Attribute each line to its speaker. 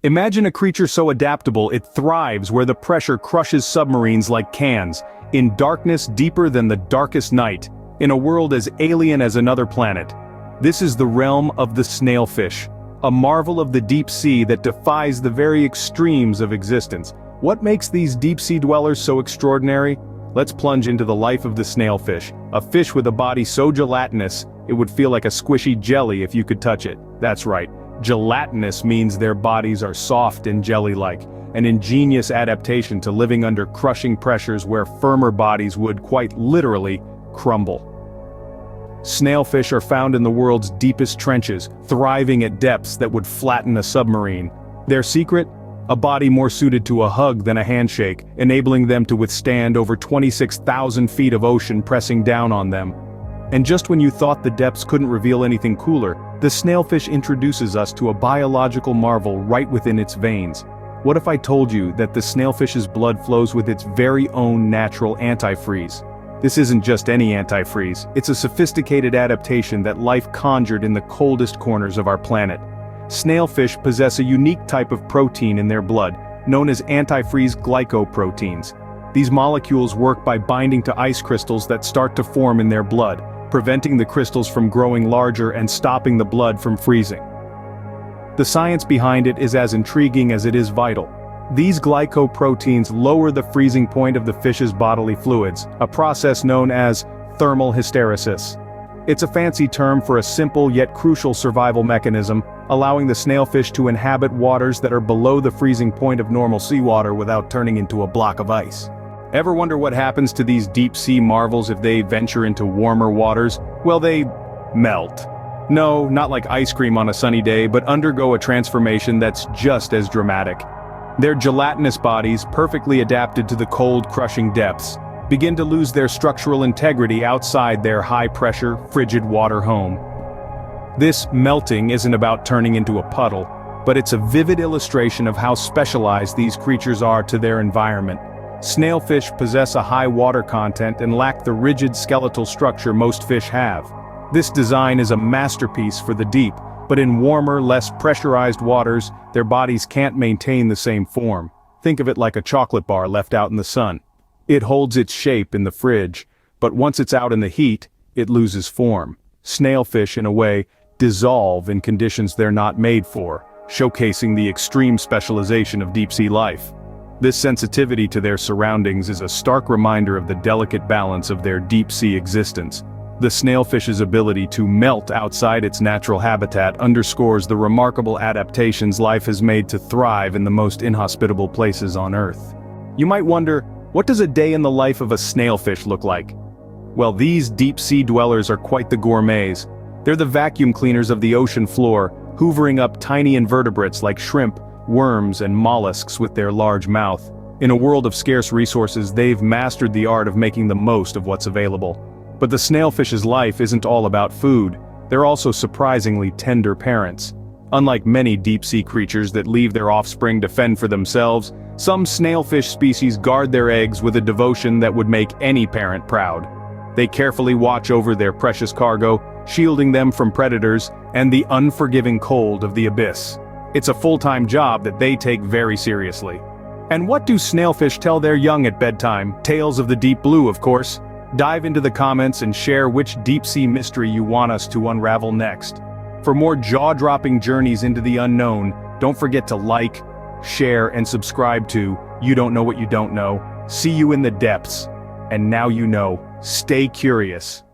Speaker 1: Imagine a creature so adaptable it thrives where the pressure crushes submarines like cans, in darkness deeper than the darkest night, in a world as alien as another planet. This is the realm of the snailfish, a marvel of the deep sea that defies the very extremes of existence. What makes these deep-sea dwellers so extraordinary? Let's plunge into the life of the snailfish, a fish with a body so gelatinous, it would feel like a squishy jelly if you could touch it. That's right, gelatinous means their bodies are soft and jelly-like, an ingenious adaptation to living under crushing pressures where firmer bodies would, quite literally, crumble. Snailfish are found in the world's deepest trenches, thriving at depths that would flatten a submarine. Their secret? A body more suited to a hug than a handshake, enabling them to withstand over 26,000 feet of ocean pressing down on them. And just when you thought the depths couldn't reveal anything cooler, the snailfish introduces us to a biological marvel right within its veins. What if I told you that the snailfish's blood flows with its very own natural antifreeze? This isn't just any antifreeze, it's a sophisticated adaptation that life conjured in the coldest corners of our planet. Snailfish possess a unique type of protein in their blood, known as antifreeze glycoproteins. These molecules work by binding to ice crystals that start to form in their blood, preventing the crystals from growing larger and stopping the blood from freezing. The science behind it is as intriguing as it is vital. These glycoproteins lower the freezing point of the fish's bodily fluids, a process known as thermal hysteresis. It's a fancy term for a simple yet crucial survival mechanism, allowing the snailfish to inhabit waters that are below the freezing point of normal seawater without turning into a block of ice. Ever wonder what happens to these deep-sea marvels if they venture into warmer waters? Well, they melt. No, not like ice cream on a sunny day, but undergo a transformation that's just as dramatic. Their gelatinous bodies, perfectly adapted to the cold, crushing depths, begin to lose their structural integrity outside their high-pressure, frigid water home. This melting isn't about turning into a puddle, but it's a vivid illustration of how specialized these creatures are to their environment. Snailfish possess a high water content and lack the rigid skeletal structure most fish have. This design is a masterpiece for the deep, but in warmer, less pressurized waters, their bodies can't maintain the same form. Think of it like a chocolate bar left out in the sun. It holds its shape in the fridge, but once it's out in the heat, it loses form. Snailfish, in a way, dissolve in conditions they're not made for, showcasing the extreme specialization of deep-sea life. This sensitivity to their surroundings is a stark reminder of the delicate balance of their deep-sea existence. The snailfish's ability to melt outside its natural habitat underscores the remarkable adaptations life has made to thrive in the most inhospitable places on Earth. You might wonder, what does a day in the life of a snailfish look like? Well, these deep-sea dwellers are quite the gourmets. They're the vacuum cleaners of the ocean floor, hoovering up tiny invertebrates like shrimp, worms, and mollusks with their large mouth. In a world of scarce resources, they've mastered the art of making the most of what's available. But the snailfish's life isn't all about food. They're also surprisingly tender parents. Unlike many deep-sea creatures that leave their offspring to fend for themselves, some snailfish species guard their eggs with a devotion that would make any parent proud. They carefully watch over their precious cargo, shielding them from predators and the unforgiving cold of the abyss. It's a full-time job that they take very seriously. And what do snailfish tell their young at bedtime? Tales of the deep blue, of course. Dive into the comments and share which deep-sea mystery you want us to unravel next. For more jaw-dropping journeys into the unknown, don't forget to like, share, and subscribe to You Don't Know What You Don't Know. See you in the depths. And now you know, stay curious.